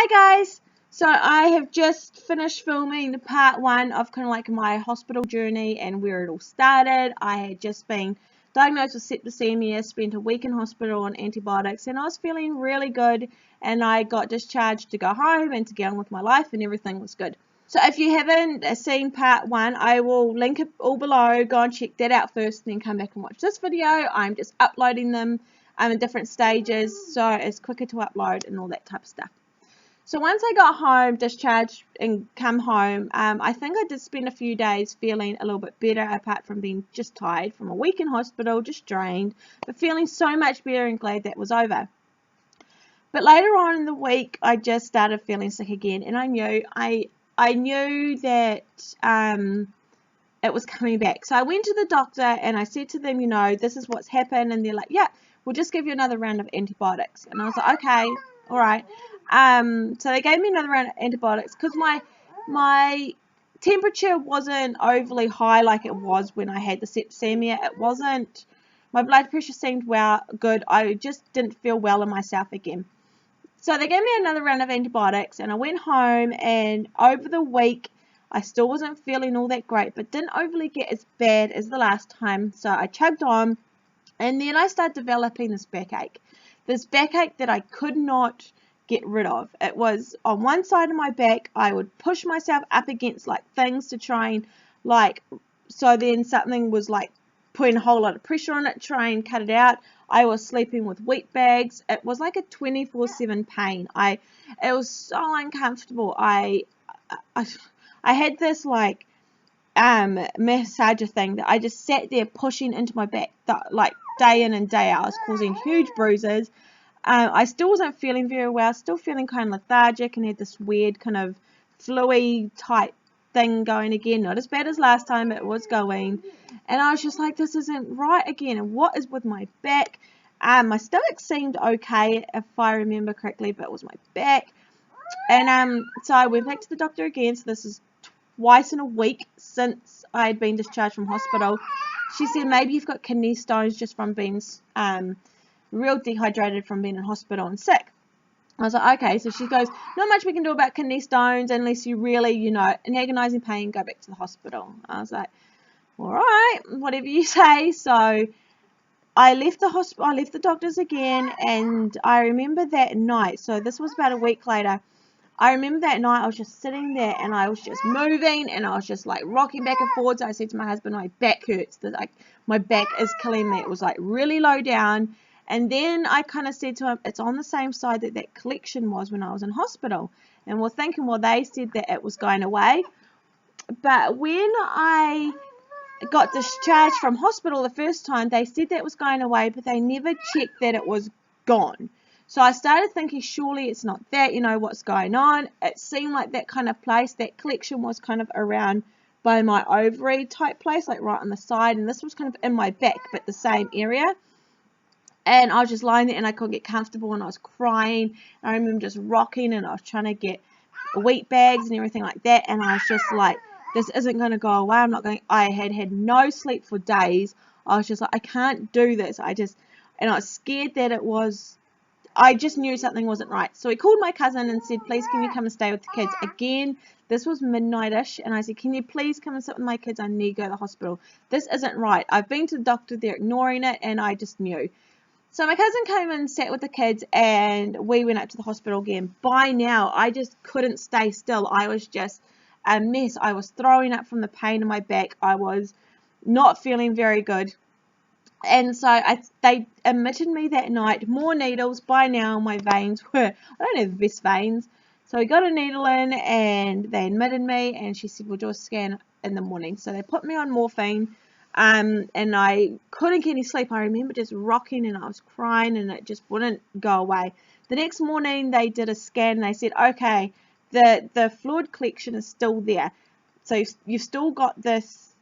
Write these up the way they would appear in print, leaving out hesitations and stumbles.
Hi guys! So I have just finished filming the part 1 of kind of like my hospital journey and where it all started. I had just been diagnosed with septicemia, spent a week in hospital on antibiotics, and I was feeling really good, and I got discharged to go home and to get on with my life, and everything was good. So if you haven't seen part 1, I will link it all below. Go and check that out first and then come back and watch this video. I'm just uploading them in different stages, so it's quicker to upload and all that type of stuff. So once I got home, discharged and come home, I think I did spend a few days feeling a little bit better, apart from being just tired from a week in hospital, just drained, but feeling so much better and glad that was over. But later on in the week, I just started feeling sick again, and I knew that it was coming back. So I went to the doctor and I said to them, this is what's happened, and they're like, yeah, we'll just give you another round of antibiotics. And I was like, okay, all right. So they gave me another round of antibiotics because my temperature wasn't overly high like it was when I had the septicemia. It wasn't, my blood pressure seemed good. I just didn't feel well in myself again. So they gave me another round of antibiotics, and I went home, and over the week I still wasn't feeling all that great, but didn't overly get as bad as the last time. So I chugged on, and then I started developing this backache that I could not get rid of. It was on one side of my back. I would push myself up against like things to try and so then something was like putting a whole lot of pressure on it, try and cut it out. I was sleeping with wheat bags. It was like a 24/7 pain. It was so uncomfortable. I had this massager thing that I just sat there pushing into my back day in and day out. I was causing huge bruises. I still wasn't feeling very well, still feeling kind of lethargic, and had this weird kind of flu-y type thing going again. Not as bad as last time, but it was going. And I was just like, this isn't right again. And what is with my back? My stomach seemed okay, if I remember correctly, but it was my back. And so I went back to the doctor again. So this is twice in a week since I had been discharged from hospital. She said, maybe you've got kidney stones just from being real dehydrated from being in hospital and sick. I was like, okay. So she goes, not much we can do about kidney stones unless you really, in agonizing pain, go back to the hospital. I was like, all right, whatever you say. So I left the hospital, I left the doctors again, and I remember that night, so this was about a week later, I remember that night I was just sitting there and I was just moving and I was just like rocking back and forwards. I said to my husband, my back hurts, my back is killing me. It was like really low down. And then I kind of said to him, it's on the same side that collection was when I was in hospital. And we're thinking, well, they said that it was going away. But when I got discharged from hospital the first time, they said that it was going away, but they never checked that it was gone. So I started thinking, surely it's not that, what's going on. It seemed like that kind of place, that collection was kind of around by my ovary type place, like right on the side. And this was kind of in my back, but the same area. And I was just lying there and I couldn't get comfortable and I was crying. I remember just rocking and I was trying to get wheat bags and everything like that. And I was just like, this isn't going to go away. I had no sleep for days. I was just like, I can't do this. And I was scared that I just knew something wasn't right. So he called my cousin and said, please, can you come and stay with the kids? Again, this was midnight-ish, and I said, can you please come and sit with my kids? I need to go to the hospital. This isn't right. I've been to the doctor, they're ignoring it, and I just knew. So my cousin came and sat with the kids, and we went up to the hospital again. By now, I just couldn't stay still. I was just a mess. I was throwing up from the pain in my back. I was not feeling very good. And so they admitted me that night. More needles. By now my veins I don't have the best veins. So we got a needle in and they admitted me, and she said, we'll do a scan in the morning. So they put me on morphine, and I couldn't get any sleep. I remember just rocking and I was crying and it just wouldn't go away. The next morning they did a scan and they said, okay, the fluid collection is still there. So you've still got this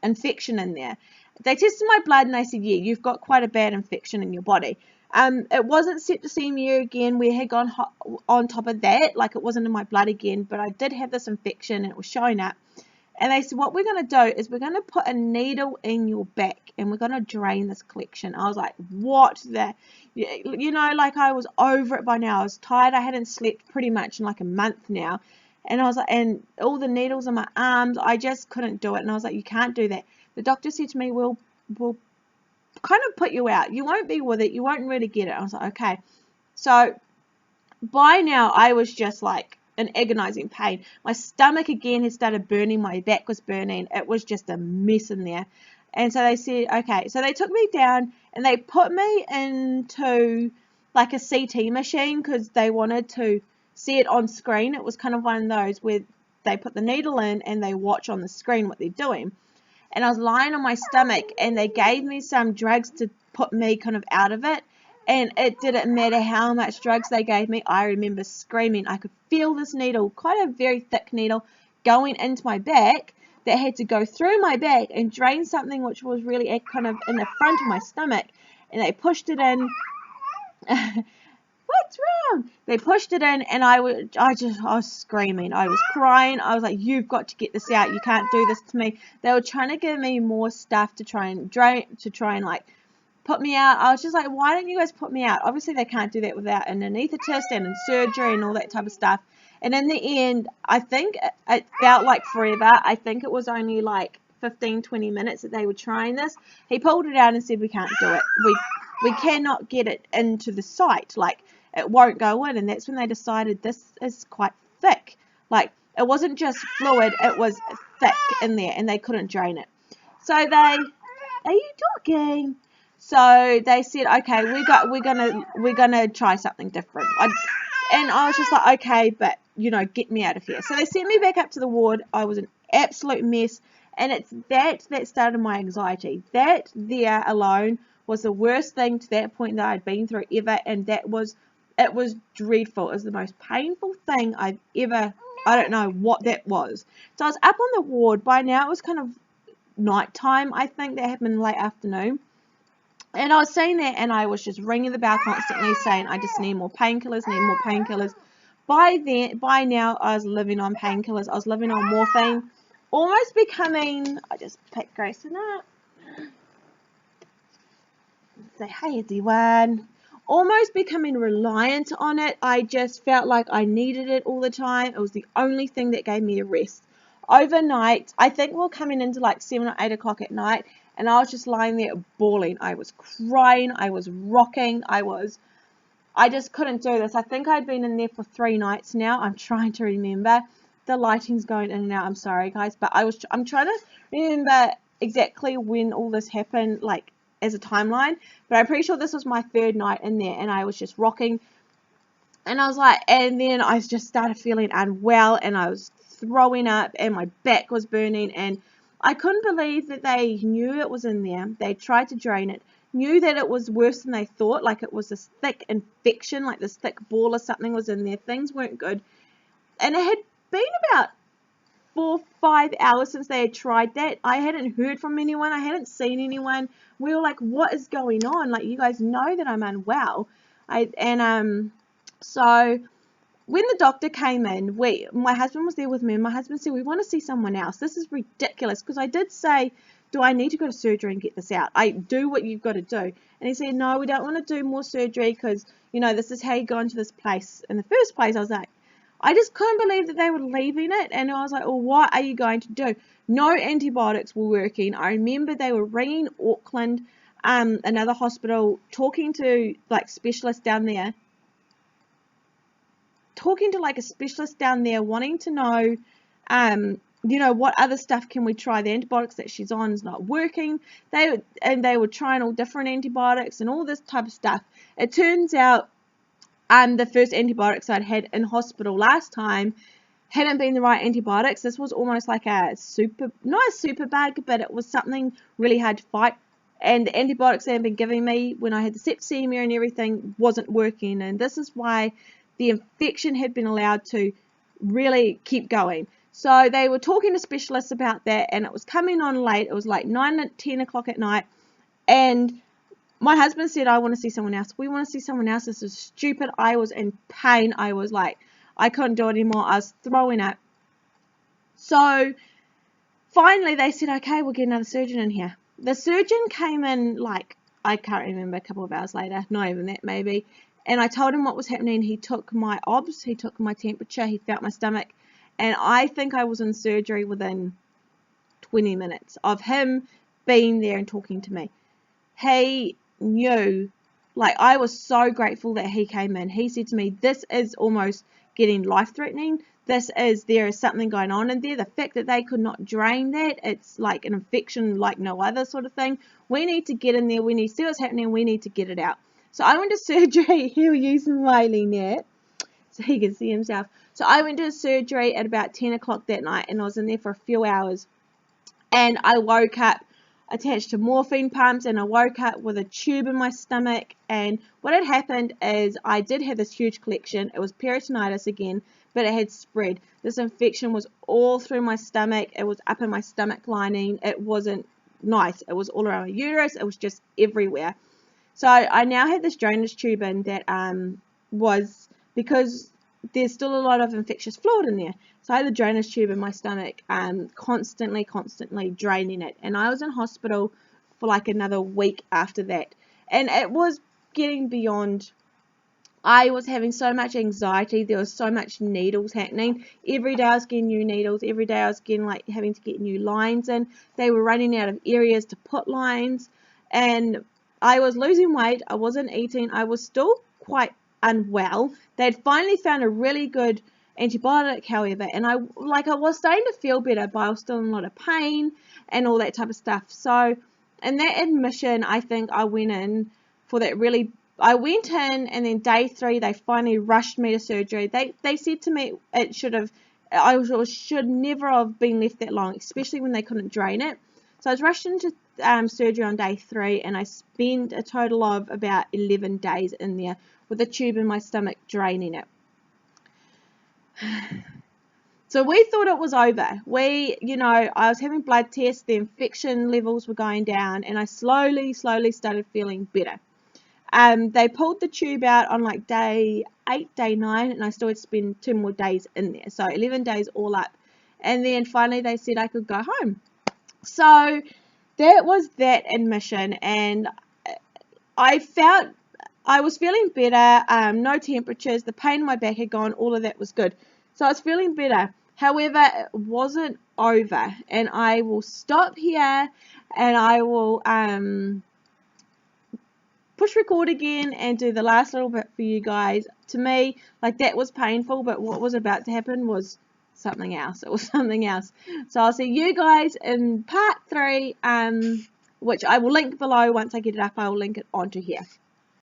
infection in there. They tested my blood and they said, yeah, you've got quite a bad infection in your body. It wasn't septicemia again. We had gone on top of that, like it wasn't in my blood again, but I did have this infection and it was showing up. And they said, what we're going to do is we're going to put a needle in your back and we're going to drain this collection. I was like, what? You know, like I was over it by now. I was tired. I hadn't slept pretty much in like a month now. And I was like, and all the needles in my arms, I just couldn't do it. And I was like, you can't do that. The doctor said to me, we'll kind of put you out. You won't be with it. You won't really get it. I was like, okay. So by now I was just like in agonizing pain. My stomach again had started burning. My back was burning. It was just a mess in there. And so they said, okay. So they took me down and they put me into like a CT machine because they wanted to see it on screen. It was kind of one of those where they put the needle in and they watch on the screen what they're doing. And I was lying on my stomach and they gave me some drugs to put me kind of out of it. And it didn't matter how much drugs they gave me. I remember screaming. I could feel this needle, quite a very thick needle, going into my back that had to go through my back and drain something which was really kind of in the front of my stomach. And they pushed it in. What's wrong? They pushed it in and I was screaming. I was crying. I was like, you've got to get this out. You can't do this to me. They were trying to give me more stuff to try and like put me out. I was just like, why don't you guys put me out? Obviously they can't do that without an anaesthetist and surgery and all that type of stuff. And in the end, I think it felt like forever. I think it was only like 15-20 minutes that they were trying this. He pulled it out and said, we can't do it. We cannot get it into the site. Like, it won't go in. And that's when they decided this is quite thick. Like, it wasn't just fluid, it was thick in there and they couldn't drain it. So are you talking? So they said, okay, we're gonna try something different. And I was just like, okay, but you know, get me out of here. So they sent me back up to the ward. I was an absolute mess, and it's that started my anxiety. That there alone was the worst thing to that point that I'd been through ever, and it was dreadful. It was the most painful thing I've ever. I don't know what that was. So I was up on the ward. By now it was kind of nighttime. I think that happened late afternoon. And I was sitting there and I was just ringing the bell constantly saying, I just need more painkillers, need more painkillers. By now, I was living on painkillers. I was living on morphine. Almost becoming, I just picked Grayson up. Say, hey, everyone. Almost becoming reliant on it. I just felt like I needed it all the time. It was the only thing that gave me a rest. Overnight, I think we were coming into like 7 or 8 o'clock at night. And I was just lying there bawling. I was crying. I was rocking. I just couldn't do this. I think I'd been in there for 3 nights now. I'm trying to remember. The lighting's going in and out. I'm sorry, guys. But I'm trying to remember exactly when all this happened, like as a timeline. But I'm pretty sure this was my 3rd night in there. And I was just rocking. And I was like, and then I just started feeling unwell. And I was throwing up. And my back was burning. And I couldn't believe that they knew it was in there. They tried to drain it, knew that it was worse than they thought, like it was this thick infection, like this thick ball or something was in there. Things weren't good. And it had been about 4 or 5 hours since they had tried that. I hadn't heard from anyone. I hadn't seen anyone. We were like, what is going on? Like, you guys know that I'm unwell. So when the doctor came in, my husband was there with me, and my husband said, we want to see someone else. This is ridiculous, because I did say, do I need to go to surgery and get this out? I do what you've got to do. And he said, no, we don't want to do more surgery because, you know, this is how you go into this place. In the first place, I was like, I just couldn't believe that they were leaving it. And I was like, well, what are you going to do? No antibiotics were working. I remember they were ringing Auckland, another hospital, talking to like specialists down there. Talking to like a specialist down there, wanting to know, you know, what other stuff can we try? The antibiotics that she's on is not working. They were trying all different antibiotics and all this type of stuff. It turns out, the first antibiotics I'd had in hospital last time hadn't been the right antibiotics. This was almost like not a super bug, but it was something really hard to fight. And the antibiotics they had been giving me when I had the septicemia and everything wasn't working. And this is why the infection had been allowed to really keep going. So they were talking to specialists about that, and it was coming on late. It was like 9 and 10 o'clock at night, and my husband said, I want to see someone else. We want to see someone else. This is stupid. I was in pain. I was like, I couldn't do it anymore. I was throwing up. So finally they said, okay, we'll get another surgeon in here. The surgeon came in like I can't remember, a couple of hours later, not even that maybe. And I told him what was happening. He took my obs, he took my temperature, he felt my stomach, and I think I was in surgery within 20 minutes of him being there and talking to me. He knew, like, I was so grateful that he came in. He said to me, this is almost getting life-threatening. There is something going on in there. The fact that they could not drain that, it's like an infection like no other sort of thing. We need to get in there. We need to see what's happening. We need to get it out. So I went to surgery. He'll use Wiley net so he can see himself. So I went to surgery at about 10 o'clock that night, and I was in there for a few hours. And I woke up attached to morphine pumps, and I woke up with a tube in my stomach. And what had happened is I did have this huge collection. It was peritonitis again, but it had spread. This infection was all through my stomach. It was up in my stomach lining. It wasn't nice. It was all around my uterus. It was just everywhere. So I now had this drainage tube in that was, because there's still a lot of infectious fluid in there. So I had the drainage tube in my stomach, constantly draining it. And I was in hospital for like another week after that. And it was getting beyond. I was having so much anxiety. There was so much needles happening. Every day I was getting new needles. Every day I was getting, like, having to get new lines in. They were running out of areas to put lines. And I was losing weight. I wasn't eating. I was still quite unwell. They'd finally found a really good antibiotic, however, and I was starting to feel better, but I was still in a lot of pain and all that type of stuff. So in that admission, I think I went in for that really. I went in, and then day 3 they finally rushed me to surgery. They said to me I should never have been left that long, especially when they couldn't drain it. So I was rushed into surgery on day 3, and I spent a total of about 11 days in there with a tube in my stomach draining it. So we thought it was over. I was having blood tests, the infection levels were going down, and I slowly started feeling better. They pulled the tube out on like day 8, day 9, and I still had to spend 2 more days in there. So 11 days all up. And then finally they said I could go home. So that was that admission, and I was feeling better, no temperatures, the pain in my back had gone, all of that was good. So I was feeling better. However, it wasn't over, and I will stop here, and I will push record again and do the last little bit for you guys. To me, like, that was painful, but what was about to happen was something else. It was something else. So I'll see you guys in part 3, which I will link below. Once I get it up, I will link it onto here.